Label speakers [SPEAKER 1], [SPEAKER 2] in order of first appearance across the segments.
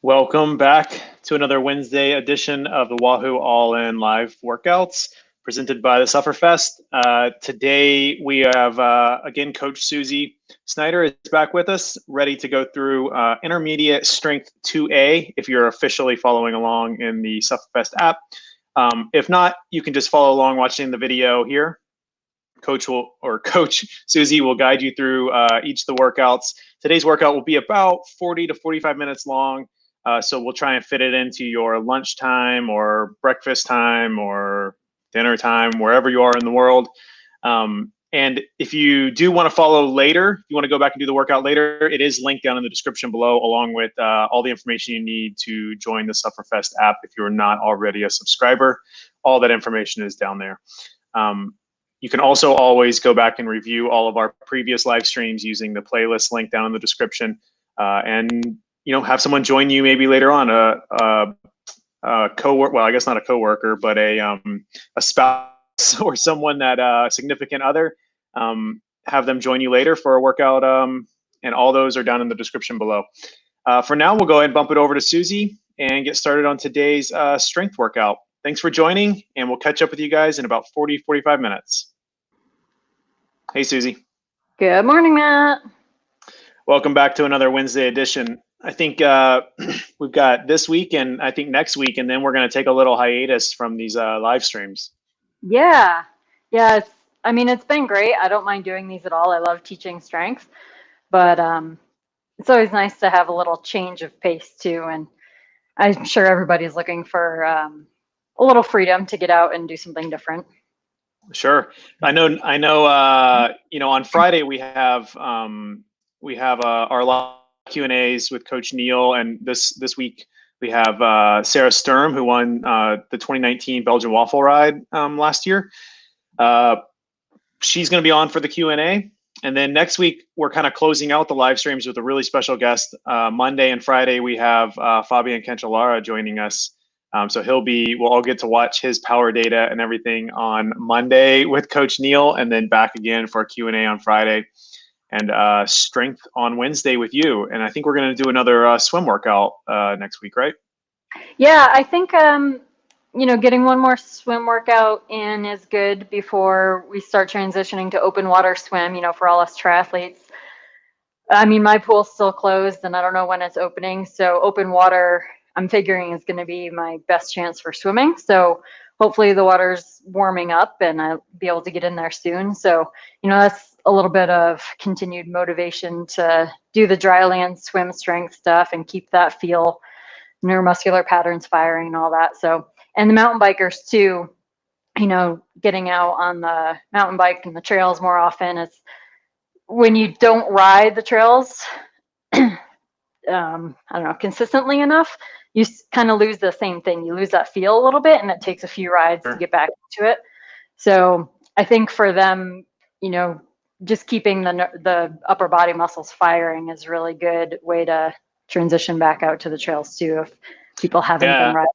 [SPEAKER 1] Welcome back to another Wednesday edition of the Wahoo All-In Live Workouts presented by the Sufferfest. Today we have, again, Coach Susie Snyder is back with us, ready to go through Intermediate Strength 2A if you're officially following along in the Sufferfest app. If not, you can just follow along watching the video here. Coach Susie will guide you through each of the workouts. Today's workout will be about 40 to 45 minutes long. So we'll try and fit it into your lunchtime or breakfast time or dinner time, wherever you are in the world. And if you do want to follow later, you want to go back and do the workout later, it is linked down in the description below, along with all the information you need to join the Sufferfest app if you're not already a subscriber. All that information is down there. You can also always go back and review all of our previous live streams using the playlist link down in the description, and have someone join you maybe later on, a coworker. Well, I guess not a coworker, but a spouse or someone that a significant other. Have them join you later for a workout, and all those are down in the description below. For now, we'll go ahead and bump it over to Susie and get started on today's strength workout. Thanks for joining, and we'll catch up with you guys in about 40-45 minutes. Hey, Susie.
[SPEAKER 2] Good morning, Matt.
[SPEAKER 1] Welcome back to another Wednesday edition. I think we've got this week and I think next week, and then we're going to take a little hiatus from these live streams.
[SPEAKER 2] Yeah. It's been great. I don't mind doing these at all. I love teaching strength, but it's always nice to have a little change of pace too. And I'm sure everybody's looking for a little freedom to get out and do something different.
[SPEAKER 1] Sure. I know. On Friday we have our live Q&As with Coach Neil, and this week we have Sarah Sturm, who won the 2019 Belgian Waffle Ride last year. She's going to be on for the Q&A, and then next week we're kind of closing out the live streams with a really special guest. Monday and Friday we have Fabian Cancellara joining us. So we'll all get to watch his power data and everything on Monday with Coach Neil, and then back again for a Q&A on Friday, and strength on Wednesday with you. And I think we're going to do another swim workout next week, right?
[SPEAKER 2] Yeah, I think, getting one more swim workout in is good before we start transitioning to open water swim, for all us triathletes. I mean, my pool's still closed and I don't know when it's opening. So open water, I'm figuring, is going to be my best chance for swimming. So hopefully the water's warming up and I'll be able to get in there soon. So, that's a little bit of continued motivation to do the dry land swim strength stuff and keep that feel, neuromuscular patterns firing and all that. So, and the mountain bikers too, getting out on the mountain bike and the trails more often. It's when you don't ride the trails, consistently enough, you kind of lose the same thing. You lose that feel a little bit, and it takes a few rides to get back into it. So I think for them, just keeping the upper body muscles firing is a really good way to transition back out to the trails too, if people haven't been riding.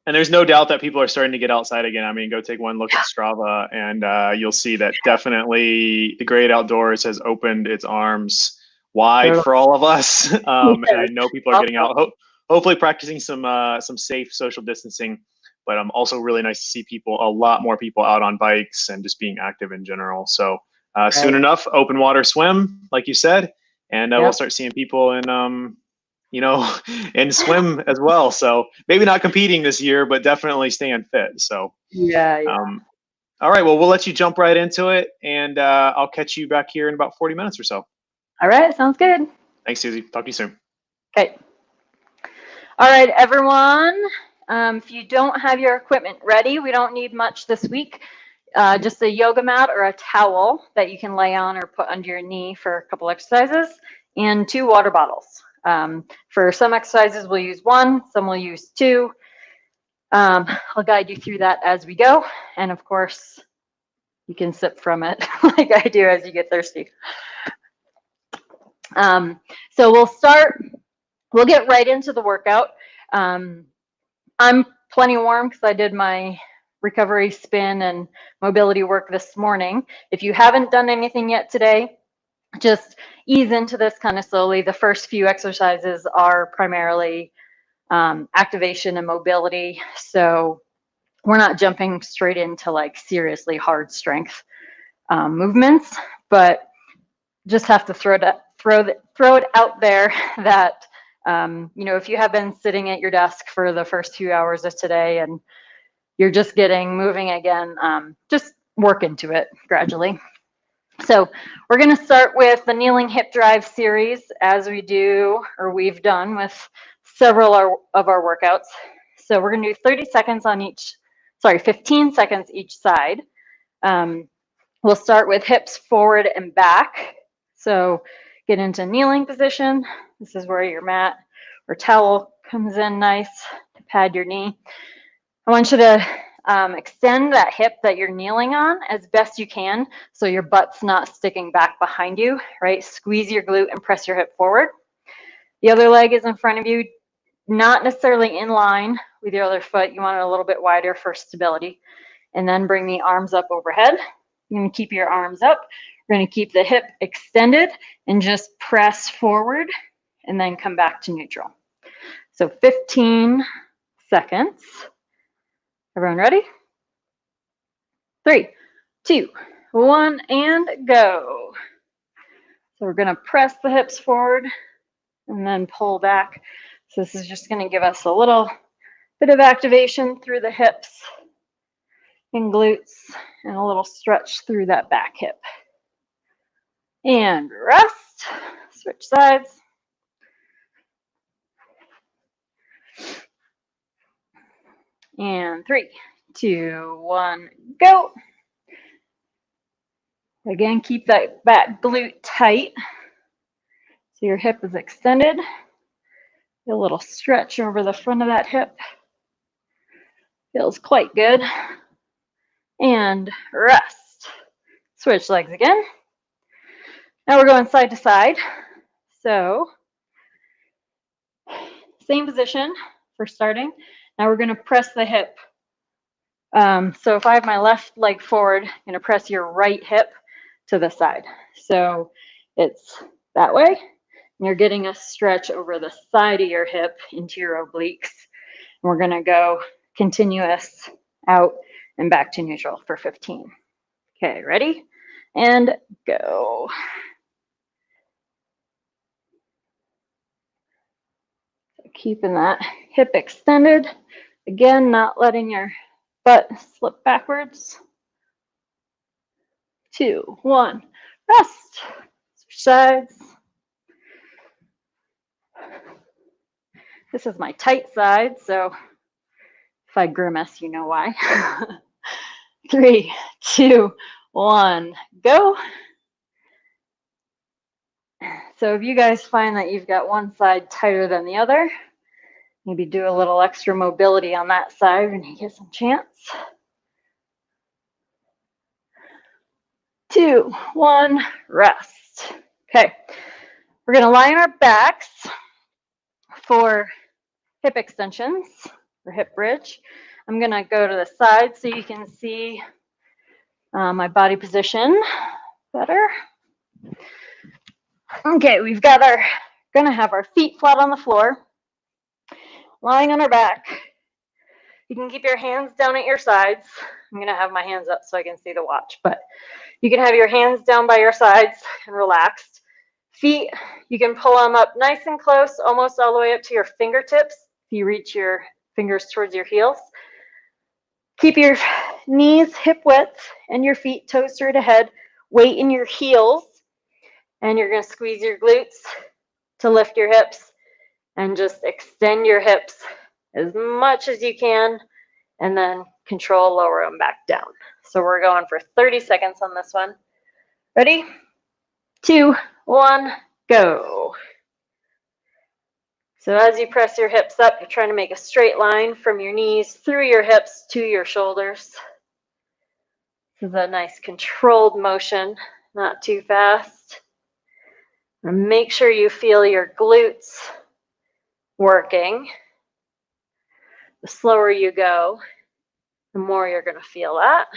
[SPEAKER 1] And there's no doubt that people are starting to get outside again. I mean, go take one look at Strava, and you'll see that definitely the great outdoors has opened its arms wide for all of us. And I know people are getting out, hopefully practicing some safe social distancing. But also really nice to see a lot more people out on bikes and just being active in general. So soon enough, open water swim, like you said, and we'll start seeing people in and swim as well. So maybe not competing this year, but definitely staying fit. So all right, well, we'll let you jump right into it, and I'll catch you back here in about 40 minutes or so.
[SPEAKER 2] All right, sounds good.
[SPEAKER 1] Thanks, Susie. Talk to you soon.
[SPEAKER 2] Okay. All right, everyone. If you don't have your equipment ready, we don't need much this week. Just a yoga mat or a towel that you can lay on or put under your knee for a couple exercises, and 2 water bottles. For some exercises, we'll use 1, some will use 2. I'll guide you through that as we go. And of course, you can sip from it like I do as you get thirsty. So we'll get right into the workout. I'm plenty warm because I did my recovery spin and mobility work this morning. If you haven't done anything yet today, just ease into this kind of slowly. The first few exercises are primarily activation and mobility. So we're not jumping straight into like seriously hard strength movements, but just have to throw it out there that you know, if you have been sitting at your desk for the first few hours of today and you're just getting moving again, just work into it gradually. So we're going to start with the kneeling hip drive series, as we do, or we've done with several of our workouts. So we're going to do 30 seconds on each, 15 seconds each side. We'll start with hips forward and back. So get into kneeling position. This is where your mat or towel comes in nice to pad your knee. I want you to extend that hip that you're kneeling on as best you can so your butt's not sticking back behind you, right? Squeeze your glute and press your hip forward. The other leg is in front of you, not necessarily in line with your other foot. You want it a little bit wider for stability. And then bring the arms up overhead. You're going to keep your arms up. We're going to keep the hip extended and just press forward and then come back to neutral. So 15 seconds. Everyone ready? 3, 2, 1, and go. So we're going to press the hips forward and then pull back. So this is just going to give us a little bit of activation through the hips and glutes and a little stretch through that back hip. And rest. Switch sides. And 3, 2, 1, go. Again, keep that back glute tight so your hip is extended. A little stretch over the front of that hip. Feels quite good. And rest. Switch legs again. Now we're going side to side. So same position for starting. Now we're going to press the hip. So if I have my left leg forward, I'm going to press your right hip to the side. So it's that way. And you're getting a stretch over the side of your hip into your obliques. And we're going to go continuous out and back to neutral for 15. Okay, ready? And go. So keeping that hip extended. Again, not letting your butt slip backwards. 2, 1, rest. Switch sides. This is my tight side, so if I grimace, you know why. 3, 2, 1, go. So if you guys find that you've got one side tighter than the other, maybe do a little extra mobility on that side when you get some chance. 2, 1, rest. Okay, we're going to lie on our backs for hip extensions or hip bridge. I'm going to go to the side so you can see my body position better. Okay, we've got going to have our feet flat on the floor, lying on our back. You can keep your hands down at your sides. I'm going to have my hands up so I can see the watch, but you can have your hands down by your sides and relaxed. Feet, you can pull them up nice and close, almost all the way up to your fingertips. If you reach your fingers towards your heels. Keep your knees hip width and your feet toes straight ahead. Weight in your heels, and you're going to squeeze your glutes to lift your hips and just extend your hips as much as you can, and then control lower them back down. So we're going for 30 seconds on this one. Ready? 2, 1, go. So as you press your hips up, you're trying to make a straight line from your knees through your hips to your shoulders. This is a nice controlled motion, not too fast. And make sure you feel your glutes working. The slower you go, the more you're going to feel that.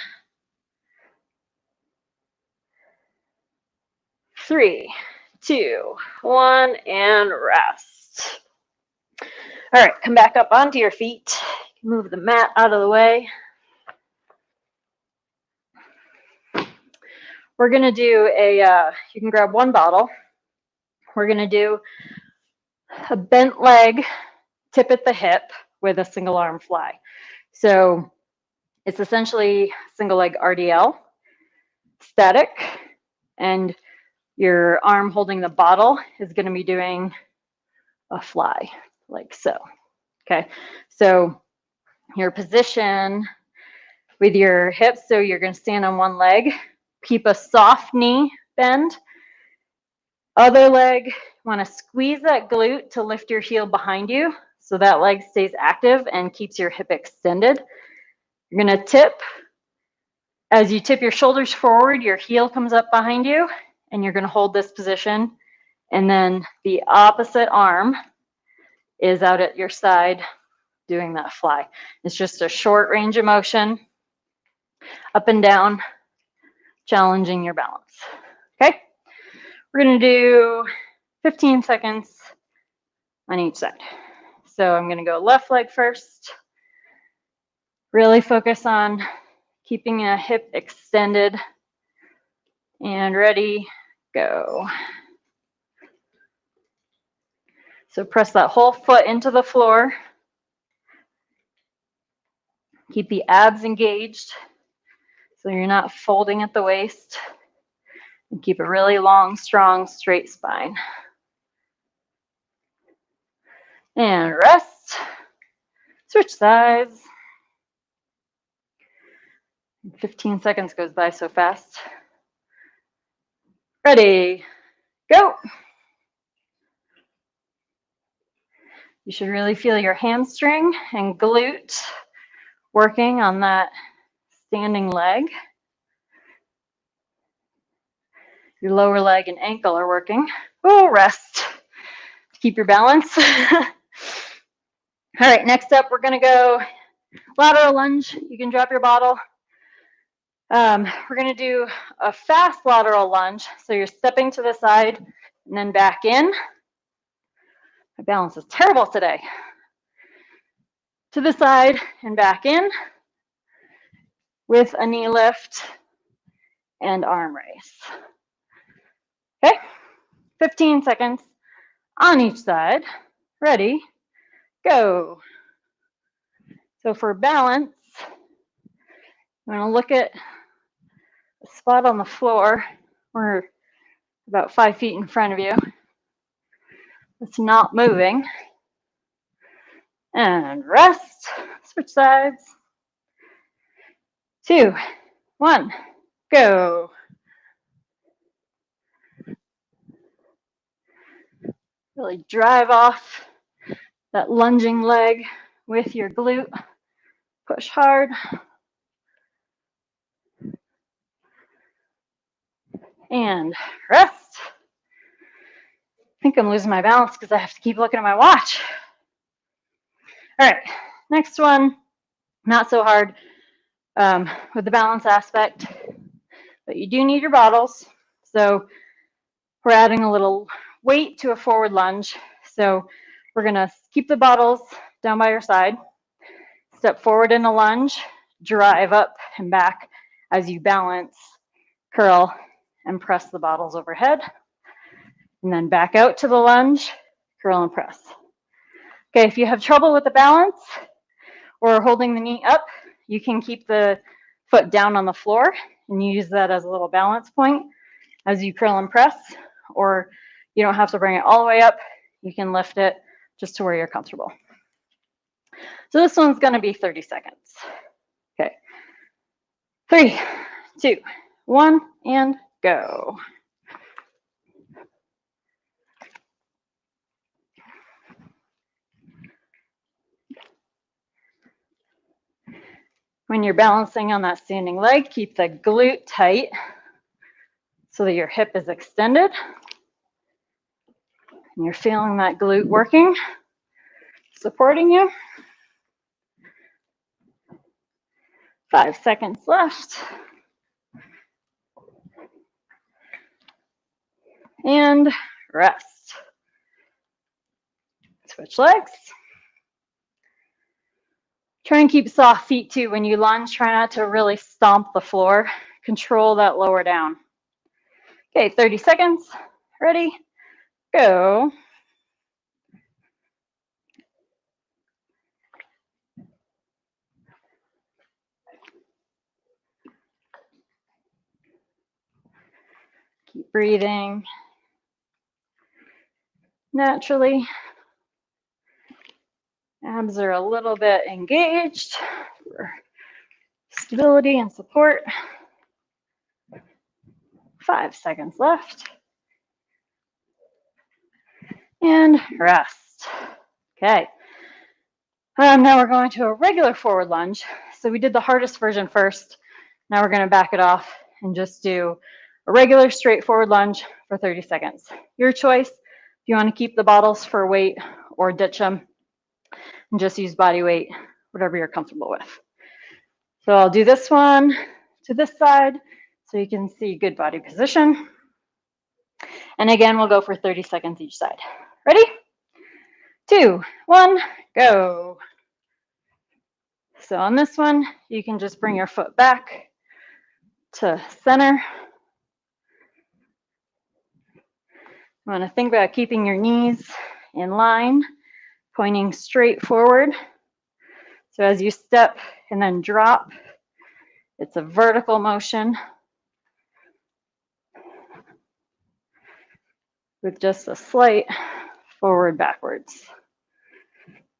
[SPEAKER 2] 3, 2, 1, and rest. All right, come back up onto your feet. Move the mat out of the way. We're gonna do you can grab one bottle. We're gonna do a bent leg, tip at the hip with a single arm fly. So it's essentially single leg RDL, static, and your arm holding the bottle is gonna be doing a fly, like so. Okay, so your position with your hips, so you're gonna stand on one leg, keep a soft knee bend. Other leg, want to squeeze that glute to lift your heel behind you so that leg stays active and keeps your hip extended. You're going to tip. As you tip your shoulders forward, your heel comes up behind you, and you're going to hold this position. And then the opposite arm is out at your side doing that fly. It's just a short range of motion, up and down, challenging your balance. Okay? We're going to do 15 seconds on each side. So I'm going to go left leg first. Really focus on keeping a hip extended. And ready, go. So press that whole foot into the floor. Keep the abs engaged so you're not folding at the waist. And keep a really long, strong, straight spine. And rest. Switch sides. 15 seconds goes by so fast. Ready, go. You should really feel your hamstring and glute working on that standing leg. Your lower leg and ankle are working. Oh, rest. Keep your balance. All right, next up, we're gonna go lateral lunge. You can drop your bottle. We're gonna do a fast lateral lunge. So you're stepping to the side and then back in. My balance is terrible today. To the side and back in with a knee lift and arm raise. Okay, 15 seconds on each side. Ready, go. So for balance, I'm going to look at a spot on the floor or about 5 feet in front of you. It's not moving. And rest. Switch sides. 2, 1, go. Really drive off that lunging leg with your glute. Push hard. And rest. I think I'm losing my balance because I have to keep looking at my watch. All right, next one, not so hard with the balance aspect, but you do need your bottles. So we're adding a little weight to a forward lunge. So we're gonna keep the bottles down by your side, step forward in a lunge, drive up and back as you balance, curl, and press the bottles overhead. And then back out to the lunge, curl and press. Okay, if you have trouble with the balance or holding the knee up, you can keep the foot down on the floor and use that as a little balance point as you curl and press, or you don't have to bring it all the way up. You can lift it just to where you're comfortable. So this one's gonna be 30 seconds. Okay, 3, 2, 1, and go. When you're balancing on that standing leg, keep the glute tight so that your hip is extended. And you're feeling that glute working, supporting you. 5 seconds left. and rest. Switch legs. Try and keep soft feet too. When you lunge, try not to really stomp the floor. Control that lower down. Okay, 30 seconds. Ready? Go. Keep breathing naturally. Abs are a little bit engaged for stability and support. 5 seconds left. And rest. Okay. Now we're going to a regular forward lunge. So we did the hardest version first. Now we're going to back it off and just do a regular straightforward lunge for 30 seconds. Your choice. If you want to keep the bottles for weight or ditch them and just use body weight, whatever you're comfortable with. So I'll do this one to this side so you can see good body position. And again, we'll go for 30 seconds each side. Ready? 2, 1, go. So on this one, you can just bring your foot back to center. You want to think about keeping your knees in line, pointing straight forward. So as you step and then drop, it's a vertical motion with just a slight forward, backwards.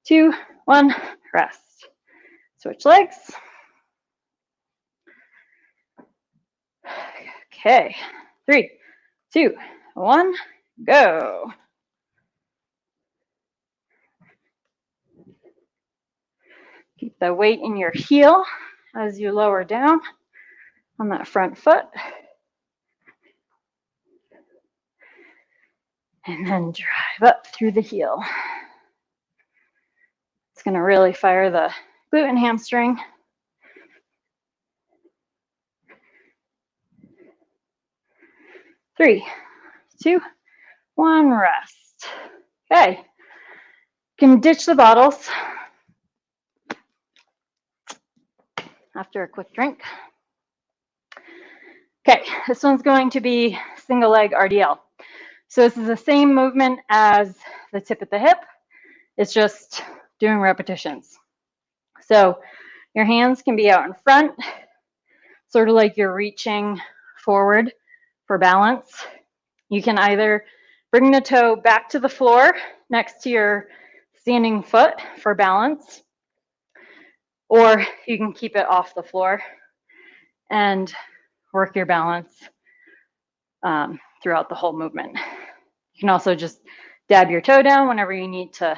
[SPEAKER 2] 2, 1, rest. Switch legs. Okay, 3, 2, 1, go. Keep the weight in your heel as you lower down on that front foot. And then drive up through the heel. It's going to really fire the glute and hamstring. Three, 2, 1, rest. Okay. You can ditch the bottles after a quick drink. Okay, this one's going to be single leg RDL. So this is the same movement as the tip at the hip. It's just doing repetitions. So your hands can be out in front, sort of like you're reaching forward for balance. You can either bring the toe back to the floor next to your standing foot for balance, or you can keep it off the floor and work your balance throughout the whole movement. You can also just dab your toe down whenever you need to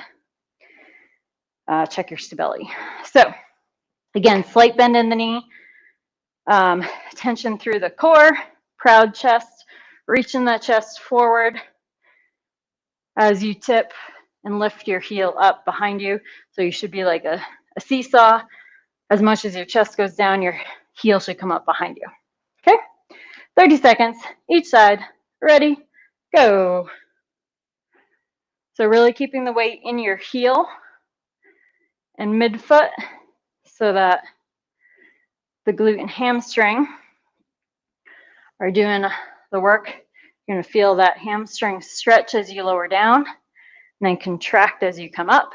[SPEAKER 2] check your stability. So again, slight bend in the knee, tension through the core, proud chest, reaching that chest forward as you tip and lift your heel up behind you. So you should be like a seesaw. As much as your chest goes down, your heel should come up behind you. Okay, 30 seconds each side. Ready, go. So really keeping the weight in your heel and midfoot so that the glute and hamstring are doing the work. You're going to feel that hamstring stretch as you lower down and then contract as you come up.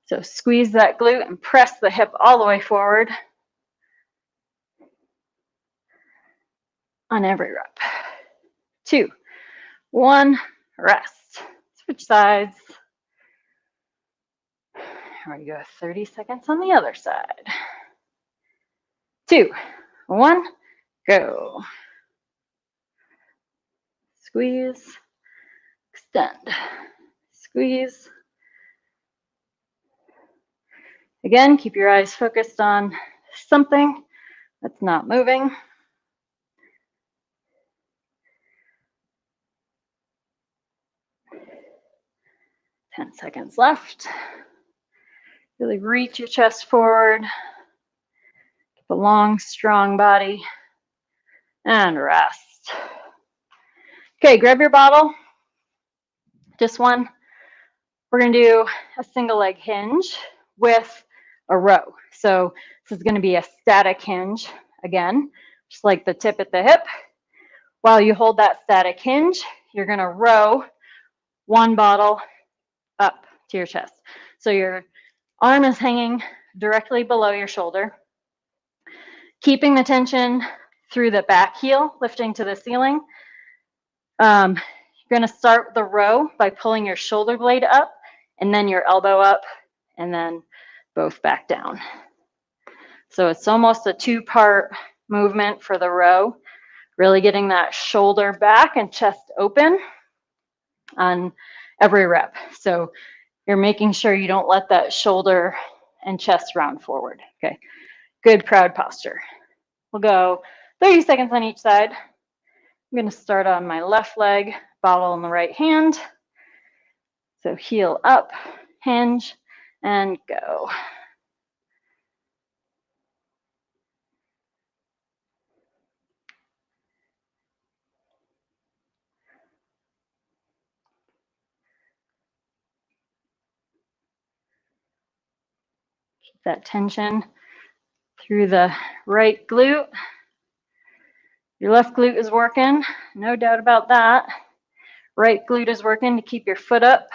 [SPEAKER 2] So squeeze that glute and press the hip all the way forward on every rep. 2, 1, rest. Switch sides. Here we go, 30 seconds on the other side. 2, 1, go. Squeeze, extend, squeeze. Again, keep your eyes focused on something that's not moving. Ten seconds left. Really reach your chest forward. Keep a long, strong body. And rest. Okay, grab your bottle, just one. We're gonna do a single leg hinge with a row. So this is gonna be a static hinge again, just like the tip at the hip. While you hold that static hinge, you're gonna row one bottle up to your chest. So your arm is hanging directly below your shoulder, keeping the tension through the back heel, lifting to the ceiling. You're gonna start the row by pulling your shoulder blade up and then your elbow up and then both back down. So it's almost a two-part movement for the row, really getting that shoulder back and chest open on every rep. So you're making sure you don't let that shoulder and chest round forward. Okay, good proud posture. We'll go 30 seconds on each side. I'm gonna start on my left leg, bottle in the right hand. So heel up, hinge, and go. Keep that tension through the right glute. Your left glute is working, no doubt about that. Right glute is working to keep your foot up.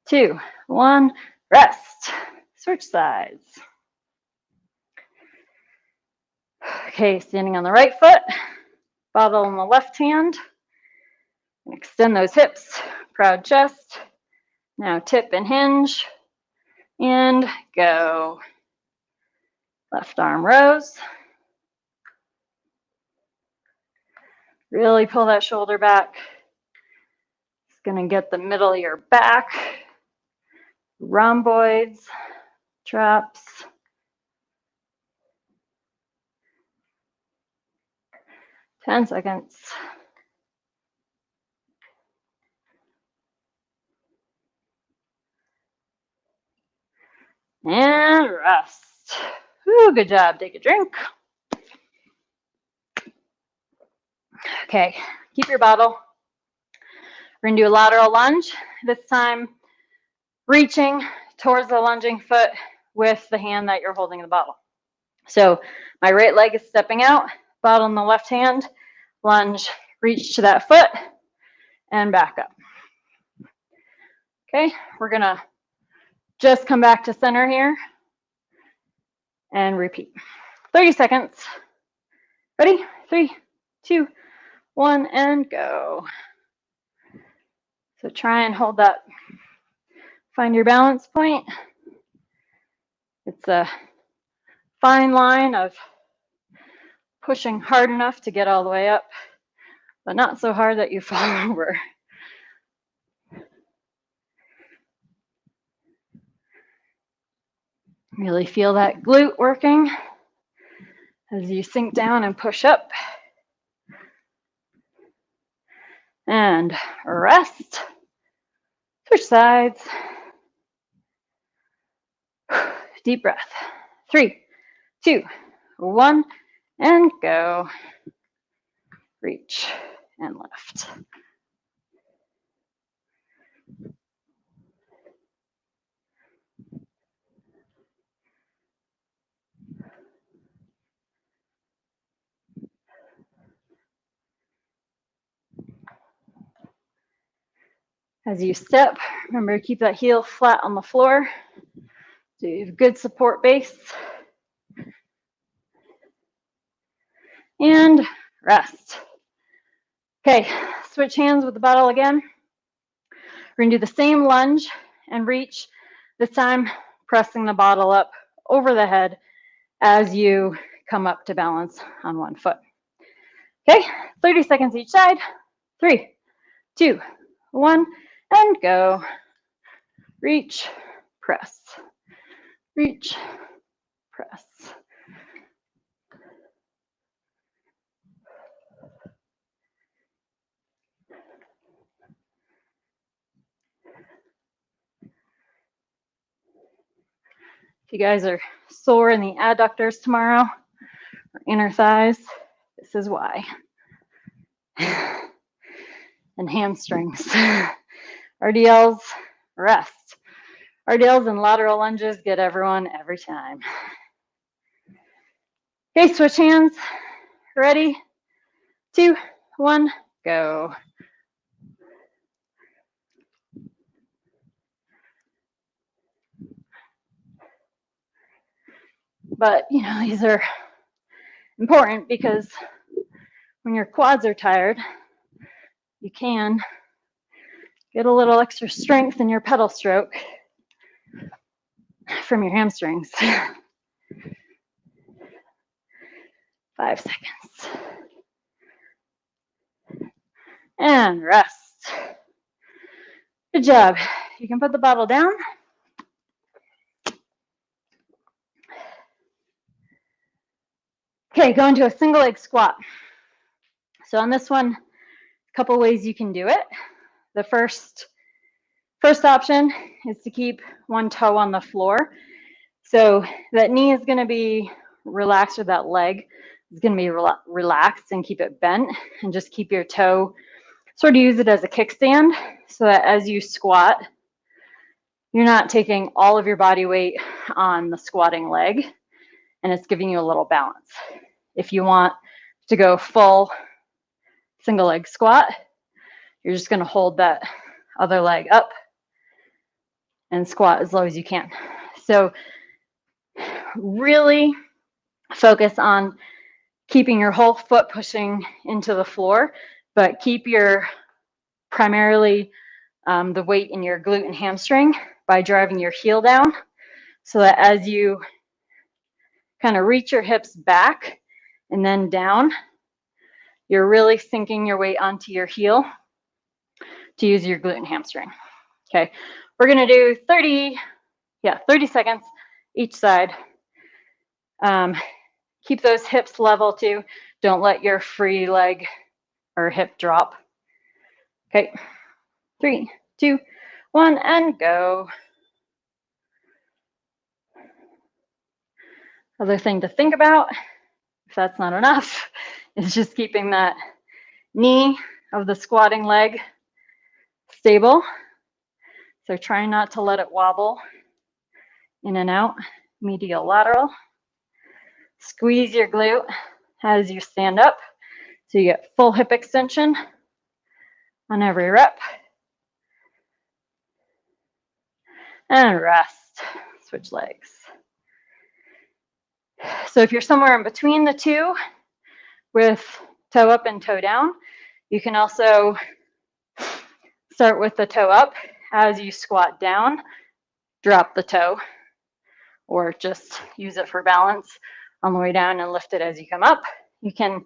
[SPEAKER 2] 2, 1, rest. Switch sides. Okay, standing on the right foot, bottle in the left hand. Extend those hips, proud chest. Now tip and hinge, and go. Left arm rows. Really pull that shoulder back. It's gonna get the middle of your back. Rhomboids, traps. Ten seconds. And rest. Ooh, good job. Take a drink. Okay, keep your bottle. We're gonna do a lateral lunge. This time, reaching towards the lunging foot with the hand that you're holding the bottle. So my right leg is stepping out, bottle in the left hand, lunge, reach to that foot, and back up. Okay, we're gonna just come back to center here and repeat. 30 seconds. Ready? 3, 2, 1, and go. So try and hold that. Find your balance point. It's a fine line of pushing hard enough to get all the way up, but not so hard that you fall over. Really feel that glute working as you sink down and push up. And rest. Switch sides. Deep breath. 3, 2, 1, and go. Reach and lift. As you step, remember to keep that heel flat on the floor so you have good support base. And rest. Okay, switch hands with the bottle again. We're gonna do the same lunge and reach, this time pressing the bottle up over the head as you come up to balance on one foot. Okay, 30 seconds each side. 3, 2, 1, and go. Reach, press, reach, press. If you guys are sore in the adductors tomorrow or inner thighs, this is why. And hamstrings. RDLs, rest. RDLs and lateral lunges get everyone every time. Okay, switch hands. Ready? 2, 1, go. But, you know, these are important because when your quads are tired, you can get a little extra strength in your pedal stroke from your hamstrings. 5 seconds. And rest. Good job. You can put the bottle down. Okay, go into a single leg squat. So on this one, a couple ways you can do it. The first option is to keep one toe on the floor. So that knee is going to be relaxed, or that leg is going to be relaxed, and keep it bent, and just keep your toe, sort of use it as a kickstand, so that as you squat, you're not taking all of your body weight on the squatting leg, and it's giving you a little balance. If you want to go full single leg squat, you're just going to hold that other leg up and squat as low as you can. So really focus on keeping your whole foot pushing into the floor, but keep your primarily the weight in your glute and hamstring by driving your heel down, so that as you kind of reach your hips back and then down, you're really sinking your weight onto your heel to use your glute and hamstring. Okay, we're gonna do 30 seconds each side. Keep those hips level too. Don't let your free leg or hip drop. Okay, 3, 2, 1, and go. Other thing to think about, if that's not enough, is just keeping that knee of the squatting leg stable. So try not to let it wobble in and out, medial, lateral. Squeeze your glute as you stand up, so you get full hip extension on every rep. And rest, switch legs. So if you're somewhere in between the two with toe up and toe down, you can also start with the toe up. As you squat down, drop the toe, or just use it for balance on the way down and lift it as you come up. You can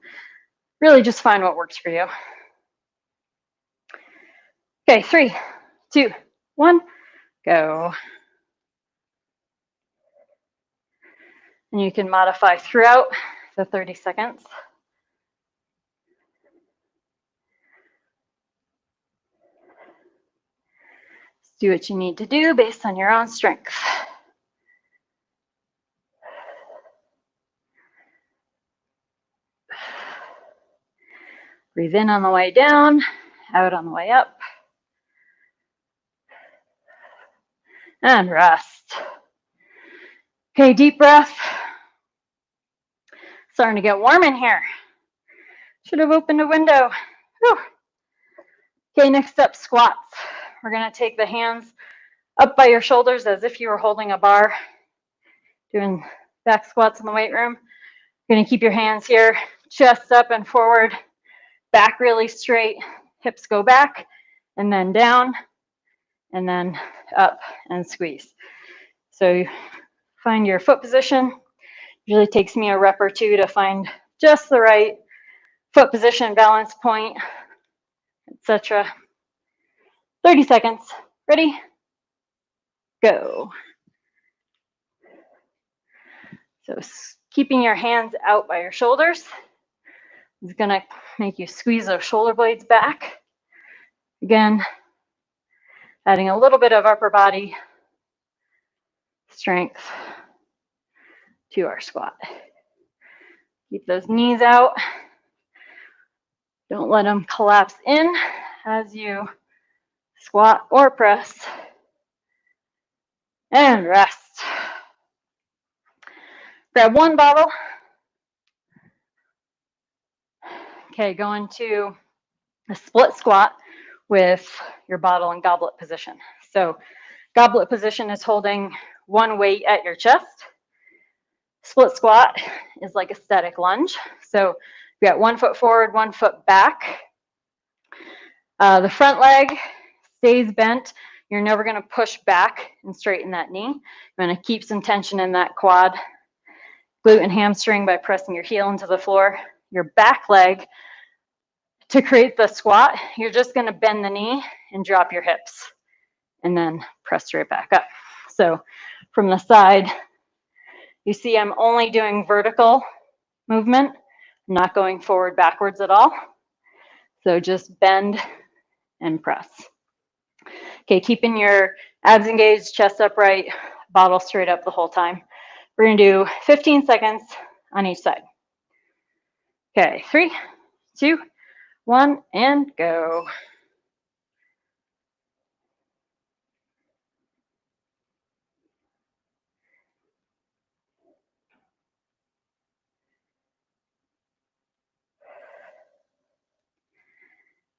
[SPEAKER 2] really just find what works for you. Okay, 3, 2, 1, go. And you can modify throughout the 30 seconds. Just do what you need to do based on your own strength. Breathe in on the way down, out on the way up. And rest. Okay, deep breath. Starting to get warm in here. Should have opened a window. Whew. Okay, next up, squats. We're gonna take the hands up by your shoulders as if you were holding a bar, doing back squats in the weight room. You're gonna keep your hands here, chest up and forward, back really straight, hips go back, and then down, and then up and squeeze. So you find your foot position. Usually takes me a rep or two to find just the right foot position, balance point, etc. 30 seconds. Ready? Go. So keeping your hands out by your shoulders is going to make you squeeze those shoulder blades back. Again, adding a little bit of upper body strength to our squat. Keep those knees out. Don't let them collapse in as you squat or press. And rest. Grab one bottle. Okay, go into a split squat with your bottle in goblet position. So goblet position is holding one weight at your chest. Split squat is like a static lunge. So you got 1 foot forward, 1 foot back. The front leg stays bent. You're never going to push back and straighten that knee. You're going to keep some tension in that quad, glute and hamstring by pressing your heel into the floor. Your back leg, to create the squat, you're just going to bend the knee and drop your hips and then press straight back up. So from the side, you see I'm only doing vertical movement, I'm not going forward backwards at all. So just bend and press. Okay, keeping your abs engaged, chest upright, bottle straight up the whole time. We're going to do 15 seconds on each side. Okay, 3, 2, 1, and go.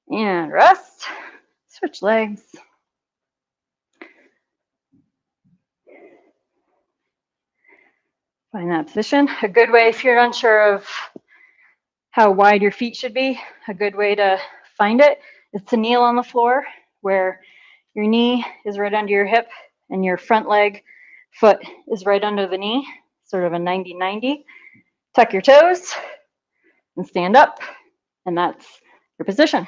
[SPEAKER 2] And rest. Switch legs. Find that position. A good way, if you're unsure of how wide your feet should be, a good way to find it is to kneel on the floor where your knee is right under your hip and your front leg foot is right under the knee, sort of a 90-90. Tuck your toes and stand up, and that's your position.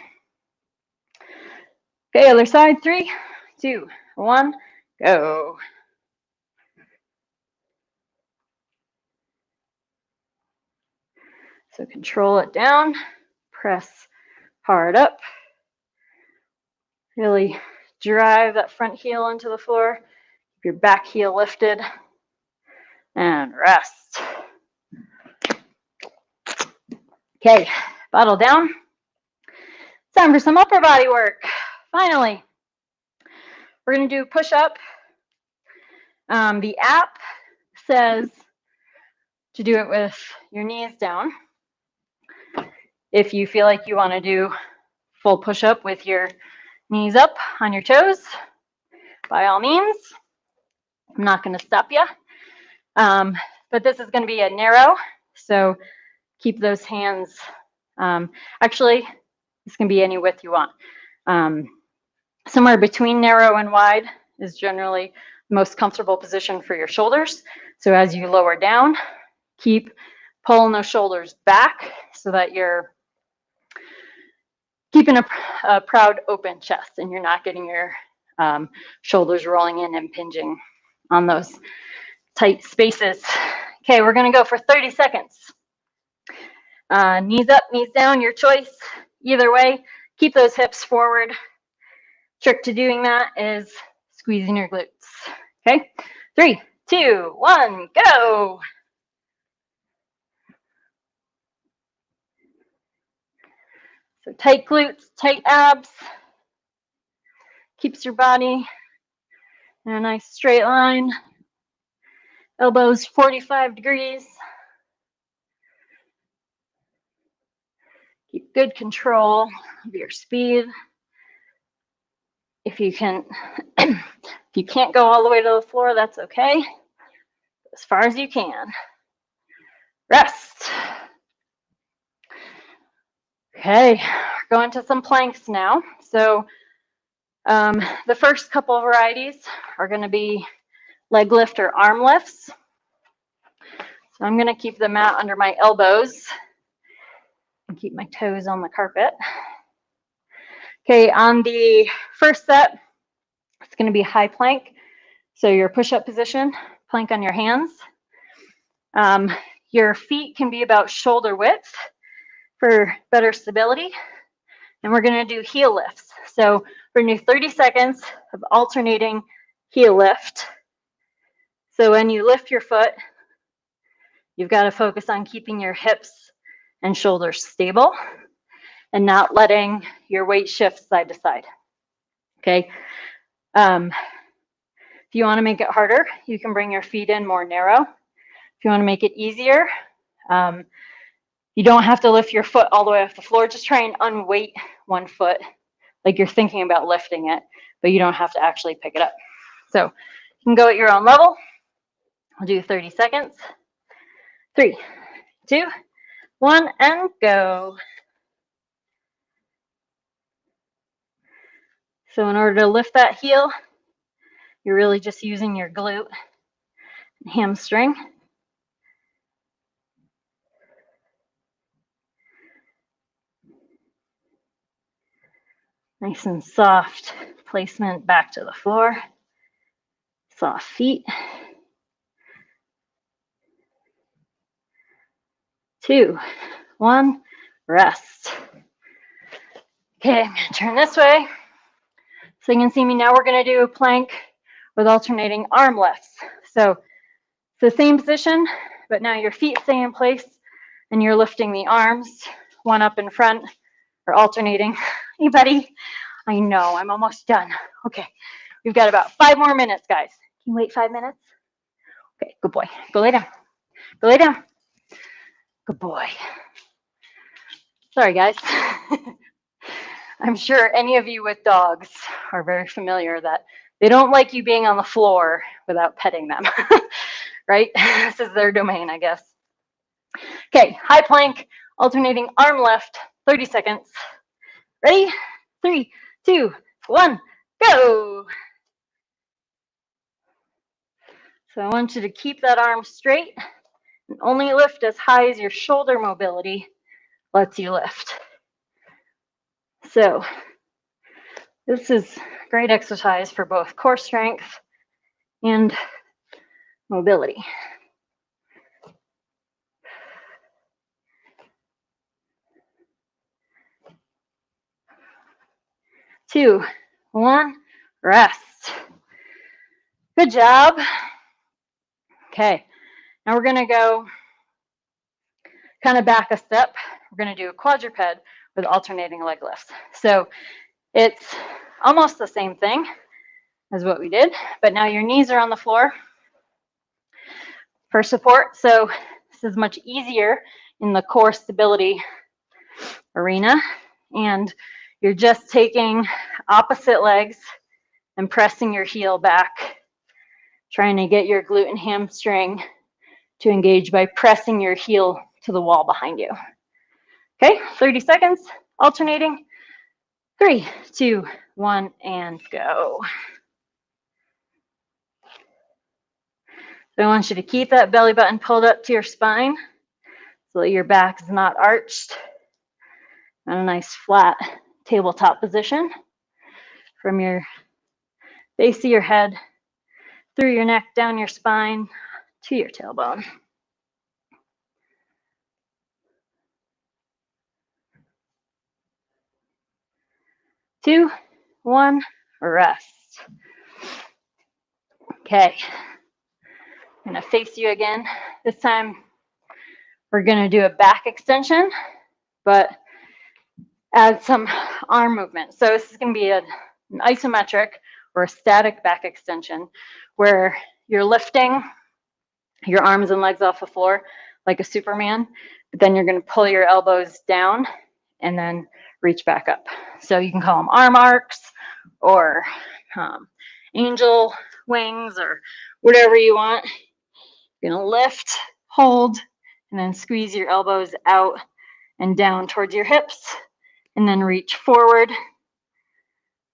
[SPEAKER 2] Okay, other side, 3, 2, 1, go. So control it down, press hard up. Really drive that front heel into the floor. Keep your back heel lifted. And rest. Okay, bottle down. Time for some upper body work. Finally, we're going to do push-up. The app says to do it with your knees down. If you feel like you want to do full push-up with your knees up on your toes, by all means. I'm not going to stop you. But this is going to be a narrow, so keep those hands. Actually, this can be any width you want. Somewhere between narrow and wide is generally the most comfortable position for your shoulders. So as you lower down, keep pulling those shoulders back so that you're keeping a proud open chest and you're not getting your shoulders rolling in and impinging on those tight spaces. Okay, we're going to go for 30 seconds. Knees up, knees down, your choice. Either way, keep those hips forward. Trick to doing that is squeezing your glutes. Okay, 3, 2, 1, go. So tight glutes, tight abs. Keeps your body in a nice straight line. Elbows 45 degrees. Keep good control of your speed. If you can, if you can't go all the way to the floor, that's okay. Go as far as you can. Rest. Okay, we're going to some planks now. So the first couple of varieties are going to be leg lift or arm lifts. So I'm going to keep the mat under my elbows and keep my toes on the carpet. Okay, on the first set, it's going to be high plank. So your push-up position, plank on your hands. Your feet can be about shoulder width for better stability. And we're going to do heel lifts. So we're going to do 30 seconds of alternating heel lift. So when you lift your foot, you've got to focus on keeping your hips and shoulders stable. and not letting your weight shift side to side. Okay. If you want to make it harder, you can bring your feet in more narrow. If you want to make it easier, you don't have to lift your foot all the way off the floor. Just try and unweight one foot like you're thinking about lifting it, but you don't have to actually pick it up. So you can go at your own level. I'll do 30 seconds. 3, 2, 1, and go. So in order to lift that heel, you're really just using your glute and hamstring. Nice and soft placement back to the floor. Soft feet. 2, 1, rest. Okay, I'm gonna turn this way. So you can see me now. We're gonna do a plank with alternating arm lifts. So it's the same position, but now your feet stay in place and you're lifting the arms, one up in front or alternating. Hey buddy, I know, I'm almost done. Okay, we've got about 5 more minutes, guys. Can you wait 5 minutes? Okay, good boy. Go lay down. Go lay down. Good boy. Sorry, guys. I'm sure any of you with dogs are very familiar that they don't like you being on the floor without petting them, right? This is their domain, I guess. Okay, high plank, alternating arm left, 30 seconds. Ready? 3, 2, 1, go. So I want you to keep that arm straight and only lift as high as your shoulder mobility lets you lift. So this is great exercise for both core strength and mobility. 2, 1, rest. Good job. Okay, now we're gonna go kind of back a step. We're gonna do a quadruped with alternating leg lifts. So it's almost the same thing as what we did, but now your knees are on the floor for support. So this is much easier in the core stability arena. And you're just taking opposite legs and pressing your heel back, trying to get your glute and hamstring to engage by pressing your heel to the wall behind you. Okay, 30 seconds, alternating. 3, 2, 1, and go. So I want you to keep that belly button pulled up to your spine so that your back is not arched. And a nice flat tabletop position from your base of your head through your neck, down your spine to your tailbone. 2, 1, rest. Okay, I'm gonna face you again. This time we're gonna do a back extension, but add some arm movement. So this is gonna be an isometric or a static back extension where you're lifting your arms and legs off the floor like a Superman, but then you're gonna pull your elbows down and then reach back up. So you can call them arm arcs or angel wings or whatever you want. You're gonna lift, hold, and then squeeze your elbows out and down towards your hips, and then reach forward,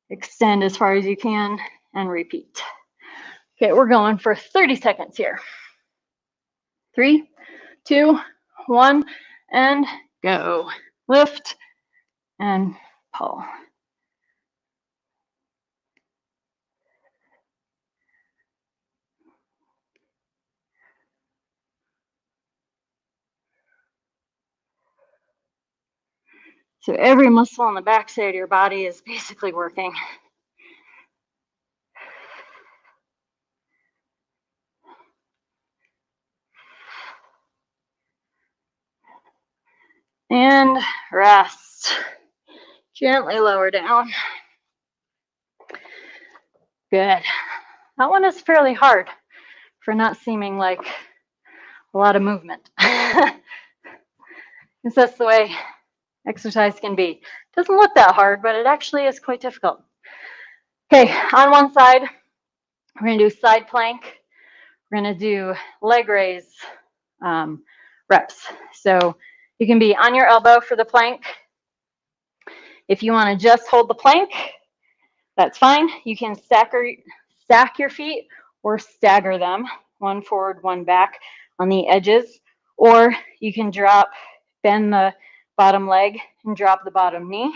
[SPEAKER 2] extend as far as you can, and repeat. Okay, we're going for 30 seconds here. 3, 2, 1, and go. Lift and pull. So every muscle on the back side of your body is basically working. And rest. Gently lower down. Good. That one is fairly hard for not seeming like a lot of movement. Because that's the way exercise can be. Doesn't look that hard, but it actually is quite difficult. Okay, on one side, we're going to do side plank. We're going to do leg raise reps. So you can be on your elbow for the plank. If you want to just hold the plank, that's fine. You can stack your feet or stagger them, one forward, one back on the edges, or you can bend the bottom leg and drop the bottom knee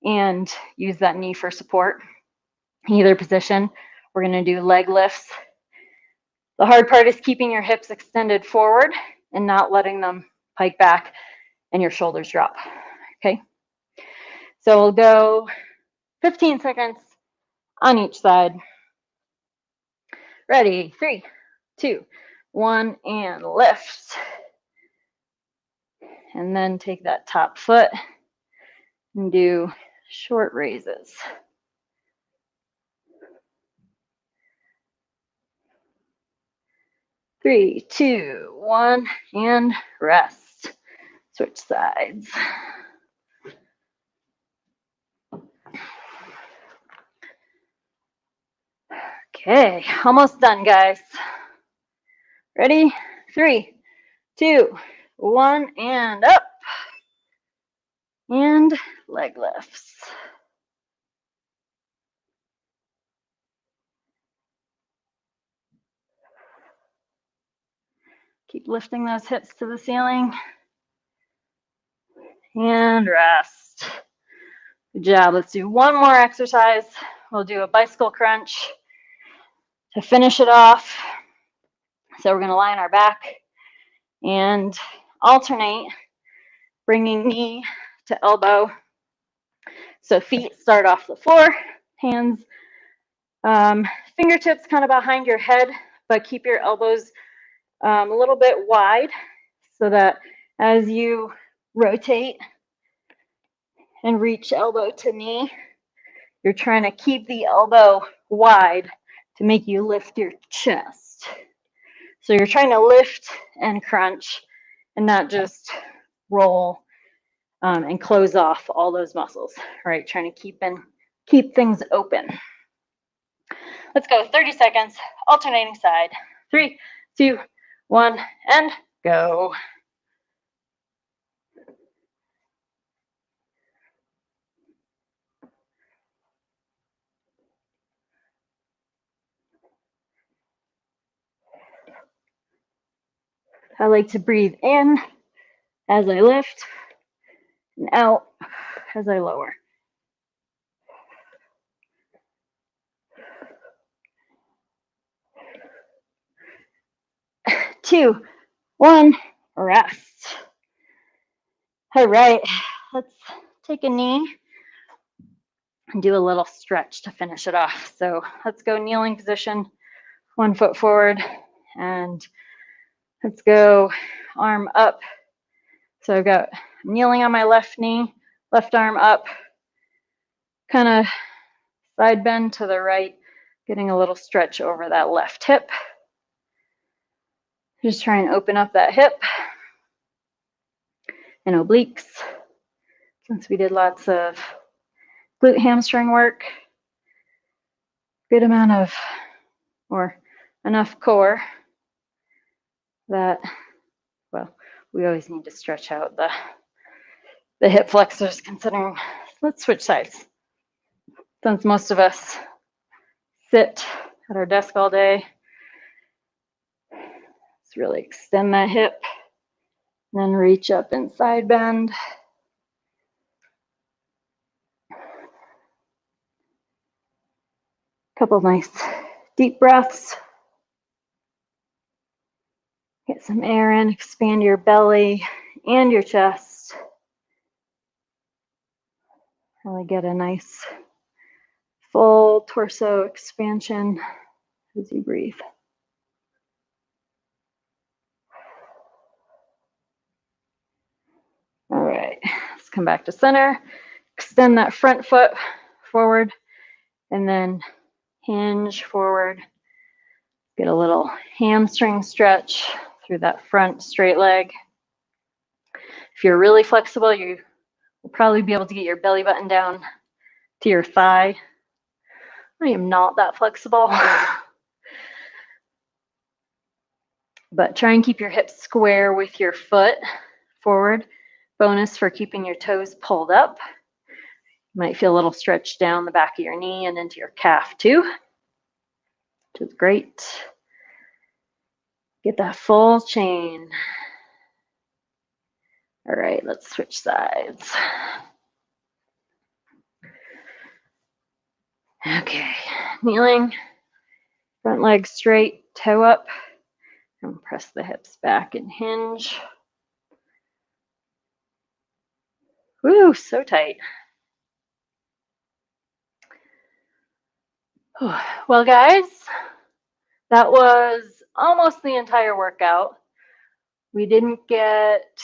[SPEAKER 2] and use that knee for support. Either position, we're going to do leg lifts. The hard part is keeping your hips extended forward and not letting them pike back and your shoulders drop. Okay, so we'll go 15 seconds on each side. Ready, 3, 2, 1, and lift. And then take that top foot and do short raises. 3, 2, 1, and rest. Switch sides. Okay, almost done, guys. Ready? 3, 2, 1, and up. And leg lifts. Keep lifting those hips to the ceiling. And rest. Good job. Let's do one more exercise. We'll do a bicycle crunch to finish it off. So we're going to lie on our back and alternate, bringing knee to elbow. So feet start off the floor, hands, fingertips kind of behind your head, but keep your elbows a little bit wide so that as you rotate and reach elbow to knee, you're trying to keep the elbow wide to make you lift your chest. So you're trying to lift and crunch and not just roll and close off all those muscles, right? Trying to keep things open. Let's go 30 seconds, alternating side. 3, 2, 1, and go. I like to breathe in as I lift and out as I lower. 2, 1, rest. All right, let's take a knee and do a little stretch to finish it off. So let's go kneeling position, 1 foot forward, and let's go arm up. So I've got kneeling on my left knee, left arm up, kind of side bend to the right, getting a little stretch over that left hip. Just try and open up that hip and obliques. Since we did lots of glute hamstring work, good amount of, or enough core that, well, we always need to stretch out the hip flexors considering. Let's switch sides. Since most of us sit at our desk all day, let's really extend that hip, and then reach up and side bend. Couple nice deep breaths. Get some air in, expand your belly and your chest. Really get a nice full torso expansion as you breathe. All right, let's come back to center. extend that front foot forward, and then hinge forward. Get a little hamstring stretch through that front straight leg. If you're really flexible, you will probably be able to get your belly button down to your thigh. I am not that flexible. But try and keep your hips square with your foot forward. Bonus for keeping your toes pulled up. You might feel a little stretch down the back of your knee and into your calf too, which is great. Get that full chain. All right, let's switch sides. Okay, kneeling, front leg straight, toe up, and press the hips back and hinge. Woo, so tight. Well, guys, that was almost the entire workout. We didn't get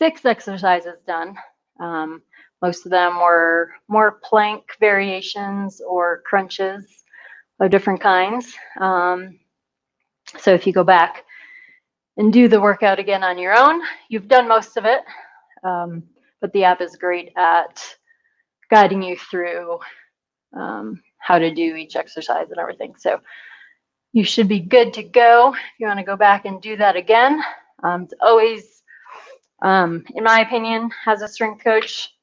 [SPEAKER 2] 6 exercises done. Most of them were more plank variations or crunches of different kinds. So if you go back and do the workout again on your own, you've done most of it. But the app is great at guiding you through how to do each exercise and everything. So you should be good to go if you want to go back and do that again. It's always, in my opinion, as a strength coach,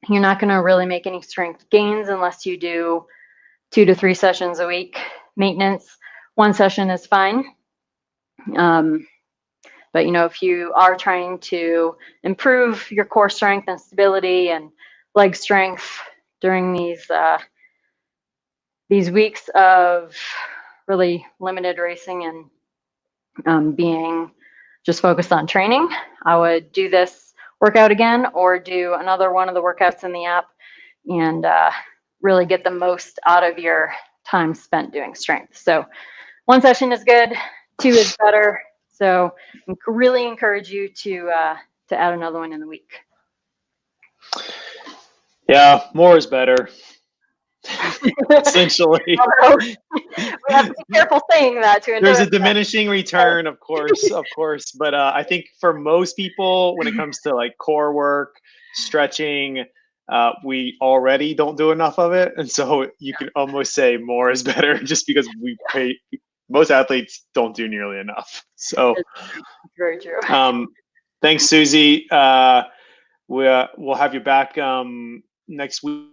[SPEAKER 2] you're not going to really make any strength gains unless you do 2 to 3 sessions a week. Maintenance, 1 session is fine. But, you know, if you are trying to improve your core strength and stability and leg strength during these weeks of really limited racing and being just focused on training, I would do this workout again or do another one of the workouts in the app and really get the most out of your time spent doing strength. So 1 session is good, 2 is better. So I really encourage you to add another one in the week.
[SPEAKER 1] Yeah, more is better. Essentially.
[SPEAKER 2] We have to be careful saying that to
[SPEAKER 1] There's a diminishing return, of course, but I think for most people, when it comes to like core work, stretching, we already don't do enough of it, and so you can almost say more is better, just because most athletes don't do nearly enough. So
[SPEAKER 2] very true.
[SPEAKER 1] Thanks, Susie. We'll have you back next week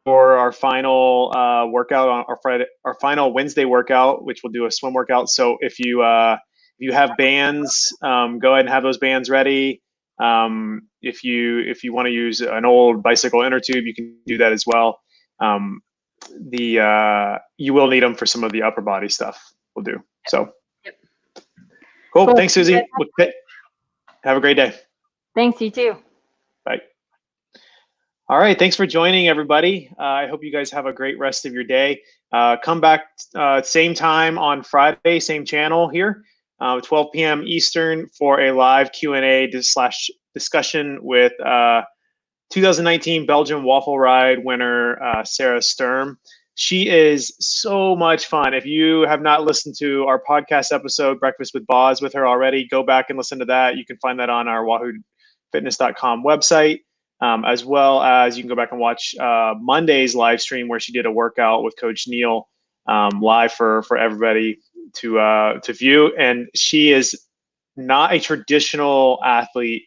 [SPEAKER 1] for our final workout on our Friday, our final Wednesday workout, which we'll do a swim workout. So if you have bands, go ahead and have those bands ready. If you want to use an old bicycle inner tube, you can do that as well. You will need them for some of the upper body stuff we'll do. So
[SPEAKER 2] yep.
[SPEAKER 1] Cool. Thanks, Susie. Have a great day.
[SPEAKER 2] Thanks, you too.
[SPEAKER 1] Bye. All right, thanks for joining, everybody. I hope you guys have a great rest of your day. Come back same time on Friday, same channel here, 12 p.m. Eastern for a live Q&A / discussion with 2019 Belgian Waffle Ride winner, Sarah Sturm. She is so much fun. If you have not listened to our podcast episode, Breakfast with Boz, with her already, go back and listen to that. You can find that on our wahoofitness.com website. As well as you can go back and watch Monday's live stream where she did a workout with Coach Neil live for everybody to view. And she is not a traditional athlete,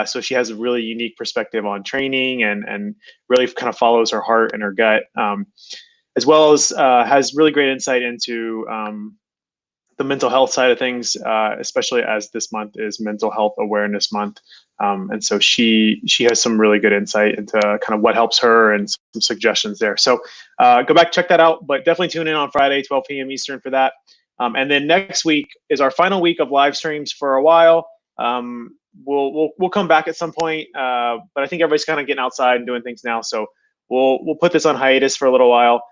[SPEAKER 1] so she has a really unique perspective on training and really kind of follows her heart and her gut, as well as has really great insight into the mental health side of things, especially as this month is Mental Health Awareness Month. And so she has some really good insight into kind of what helps her and some suggestions there. So go back, check that out, but definitely tune in on Friday, 12 p.m. Eastern for that. And then next week is our final week of live streams for a while. We'll come back at some point, but I think everybody's kind of getting outside and doing things now. So we'll put this on hiatus for a little while.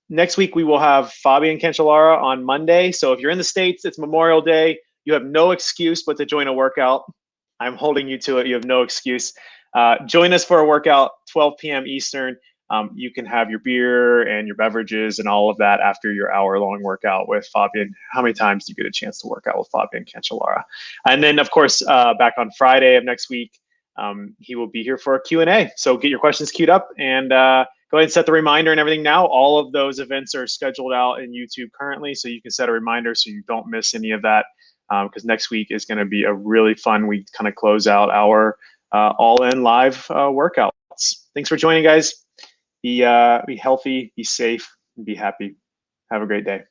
[SPEAKER 1] Next week, we will have Fabian Cancellara on Monday. So if you're in the States, it's Memorial Day. You have no excuse but to join a workout. I'm holding you to it. You have no excuse. Join us for a workout, 12 p.m. Eastern. You can have your beer and your beverages and all of that after your hour-long workout with Fabian. How many times do you get a chance to work out with Fabian Cancellara? And then, of course, back on Friday of next week, he will be here for a Q&A. So get your questions queued up and go ahead and set the reminder and everything now. All of those events are scheduled out in YouTube currently, so you can set a reminder so you don't miss any of that, because next week is going to be a really fun week to kind of close out our all-in live workouts. Thanks for joining, guys. Be healthy, be safe, and be happy. Have a great day.